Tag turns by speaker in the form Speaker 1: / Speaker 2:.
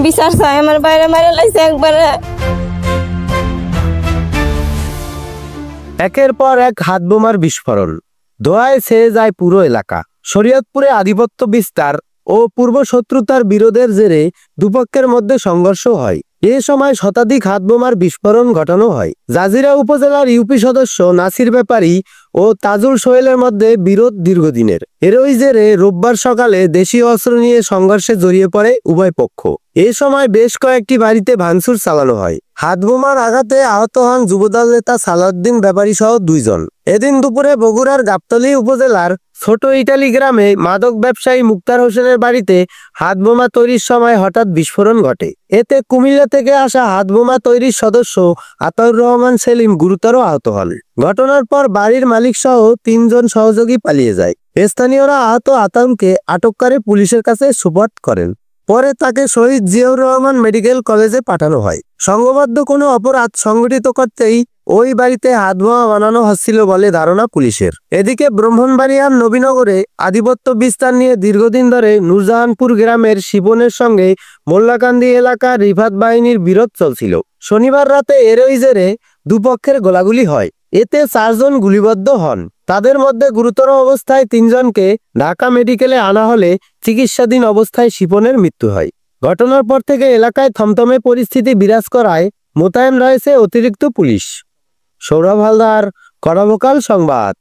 Speaker 1: বিচার চাই, আমার বাইরে মারা লাইছে একবারে।
Speaker 2: একের পর এক হাত বোমার বিস্ফোরণ, ধোঁয়ায় ছেয়ে যায় পুরো এলাকা। শরীয়তপুরে আধিপত্য বিস্তার ও পূর্ব শত্রুতার বিরোধের জেরে দুপক্ষের মধ্যে সংঘর্ষ হয়। এ সময় শতাধিক হাত বোমার বিস্ফোরণ ঘটানো হয়। জাজিরা উপজেলার ইউপি সদস্য নাসির ব্যাপারী ও তাজুল সোহেলের মধ্যে বিরোধ দীর্ঘদিনের। এরই জেরে রোববার সকালে দেশীয় অস্ত্র নিয়ে সংঘর্ষে জড়িয়ে পড়ে উভয় পক্ষ। এ সময় বেশ কয়েকটি বাড়িতে ভাঙচুর চালানো হয়। হাত বোমার আঘাতে আহত হন যুবদল নেতা সালাউদ্দিন ব্যাপারী সহ 2 জন। এদিন দুপুরে বগুড়ার গাবতলী উপজেলার ছোট ইটালি গ্রামে মাদক ব্যবসায়ী মুক্তার হোসেনের বাড়িতে হাত বোমা তৈরির সময় হঠাৎ বিস্ফোরণ ঘটে। এতে কুমিল্লা থেকে আসা হাত বোমা তৈরির সদস্য আতাউর রহমান সেলিম গুরুতর আহত হন। ঘটনার পর বাড়ির মালিক সহ 3 জন সহযোগী পালিয়ে যায়। স্থানীয়রা আহত আতাউরকে আটক করে পুলিশের কাছে সুপর্দ করেন। পরে তাকে শহীদ জিয়াউর রহমান মেডিকেল কলেজে পাঠানো হয়। সংঘবদ্ধ কোনো অপরাধ সংগঠিত করতেই ওই বাড়িতে হাত বোমা বানানো হচ্ছিল বলে ধারণা পুলিশের। এদিকে ব্রাহ্মণবাড়িয়ার নবীনগরে আধিপত্য বিস্তার নিয়ে দীর্ঘদিন ধরে নূরজাহানপুর গ্রামের শিবনের সঙ্গে মোল্লাকান্দি এলাকার রিফাত বাহিনীর বিরোধ চলছিল। শনিবার রাতে এরই জেরে দুপক্ষের গোলাগুলি হয়। এতে 4 জন গুলিবদ্ধ হন। তাদের মধ্যে গুরুতর অবস্থায় 3 জনকে ঢাকা মেডিকেলে আনা হলে চিকিৎসাধীন অবস্থায় শিপনের মৃত্যু হয়। ঘটনার পর থেকে এলাকায় থমথমে পরিস্থিতি বিরাজ করায় মোতায়েন রয়েছে অতিরিক্ত পুলিশ। সৌরভ হালদার, কড়াভোকাল সংবাদ।